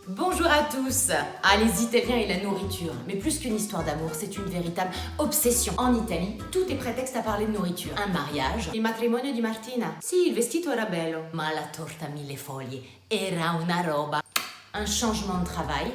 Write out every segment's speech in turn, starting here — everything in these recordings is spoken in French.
Bonjour à tous. Ah, les Italiens et la nourriture. Mais plus qu'une histoire d'amour, c'est une véritable obsession. En Italie, tout est prétexte à parler de nourriture. Un mariage, il matrimonio di Martina. Sì, il vestito era bello, ma la torta mille foglie era una roba. Un changement de travail.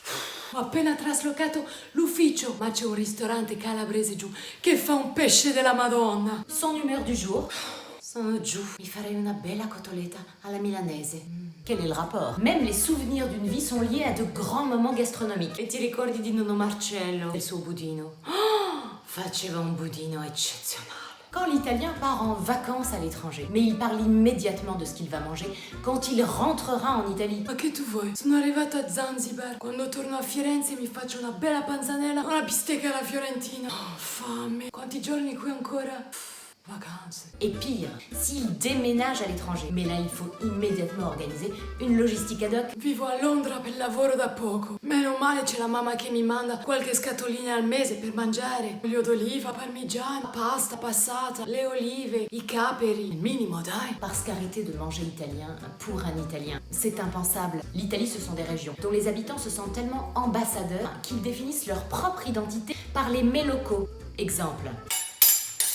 Ho appena traslocato l'ufficio, ma c'è un ristorante calabrese giù che fa un pesce della Madonna. Son humeur du jour. Sono giù. Mi farei una bella cotoletta alla milanese. Quel est le rapport? Même les souvenirs d'une vie sont liés à de grands moments gastronomiques. E ti ricordi di nonno Marcello e il suo budino? Oh, faceva un budino eccezionale. Quand l'italien part en vacances à l'étranger, mais il parle immédiatement de ce qu'il va manger quand il rentrera en Italie. Ma che tu vuoi? Sono arrivata a Zanzibar. Quando torno a Firenze mi faccio una bella panzanella, una bistecca alla fiorentina. Oh, fame. Quanti giorni qui ancora? Vacanze. Et pire, s'il déménage à l'étranger, mais là il faut immédiatement organiser une logistique ad hoc. Vivo a Londra per lavoro da poco. Meno male c'è la mamma che mi manda qualche scatolina al mese per mangiare. Olio d'oliva, parmigiano, pasta passata, le olive, i caperi. Il minimo, dai. Parce qu'arrêter de manger italien pour un Italien, c'est impensable. L'Italie, ce sont des régions dont les habitants se sentent tellement ambassadeurs qu'ils définissent leur propre identité par les mets locaux. Exemple.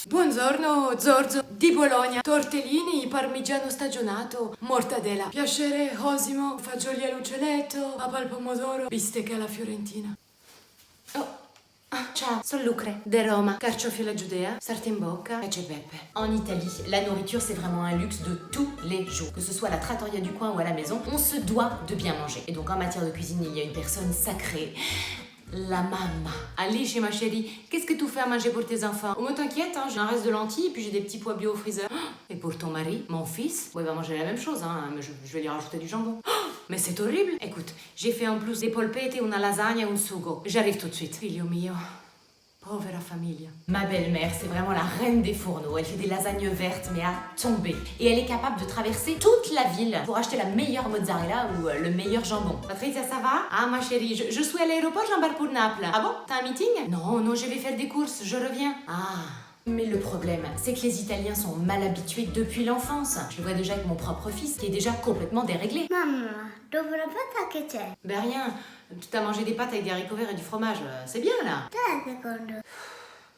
Buongiorno, Zorzo di Bologna, tortellini, parmigiano stagionato, mortadella, piacere, osimo, fagioli all'uccelletto, papa al pomodoro, bistecca alla fiorentina. Oh, ciao, sono Lucre, de Roma, carciofi alla giudea, sarta in bocca, cacio e pepe. En Italie, la nourriture c'est vraiment un luxe de tous les jours. Que ce soit à la trattoria du coin ou à la maison, on se doit de bien manger. Et donc en matière de cuisine, il y a une personne sacrée. La mamma. Alice, ma chérie, qu'est-ce que tu fais à manger pour tes enfants? Oh, mais t'inquiète, hein, j'ai un reste de lentilles et puis j'ai des petits pois bio au freezer. Et pour ton mari, mon fils, il va manger la même chose, hein, mais je vais lui rajouter du jambon. Mais c'est horrible. Écoute, j'ai fait en plus des polpette, una lasagna et un sugo. J'arrive tout de suite. Figlio mio. Povera famiglia. Ma belle-mère, c'est vraiment la reine des fourneaux. Elle fait des lasagnes vertes, mais à tomber. Et elle est capable de traverser toute la ville pour acheter la meilleure mozzarella ou le meilleur jambon. Patricia, ça va? Ah, ma chérie, je suis à l'aéroport, j'embarque pour Naples. Ah bon? T'as un meeting? Non, je vais faire des courses, je reviens. Ah. Mais le problème, c'est que les Italiens sont mal habitués depuis l'enfance. Je le vois déjà avec mon propre fils, qui est déjà complètement déréglé. Mamma, dove la pata che c'è? Ben rien, t'as mangé des pâtes avec des haricots verts et du fromage, c'est bien là. Dai, secondo.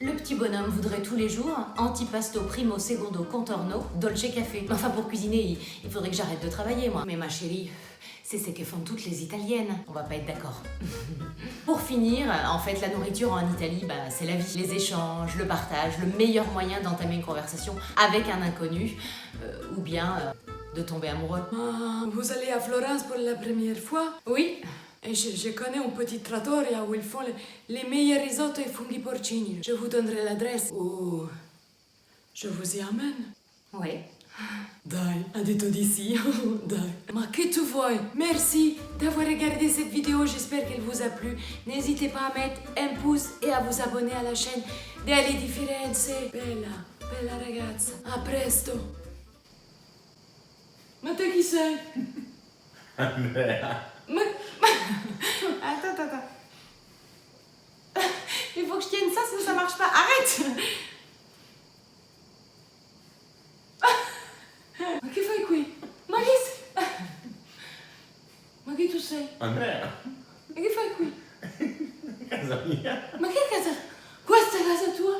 Le petit bonhomme voudrait tous les jours antipasto, primo, secondo, contorno, dolce café. Enfin, pour cuisiner, il faudrait que j'arrête de travailler, moi. Mais ma chérie, c'est ce que font toutes les Italiennes. On va pas être d'accord. Pour finir, en fait, la nourriture en Italie, c'est la vie. Les échanges, le partage, le meilleur moyen d'entamer une conversation avec un inconnu, ou bien de tomber amoureux. Ah, vous allez à Florence pour la première fois? Oui. Et je connais un petit trattoria où ils font les meilleurs risotto et funghi porcini. Je vous donnerai l'adresse. Oh, je vous y amène. Oui. Dai, ha detto di sì. Dai. Ma che tu vuoi? Merci d'avoir regardé cette vidéo, j'espère qu'elle vous a plu. N'hésitez pas à mettre un pouce et à vous abonner à la chaîne delle Differenze. Bella ragazza. A presto. Ma te chi sei? Andrea. Attends. Il faut que je tienne ça, sinon ça marche pas. Arrête! Ma che fai qui? Ma che tu sei? Andrea. Ma che fai qui? Casa mia. Ma che casa? Questa è casa tua?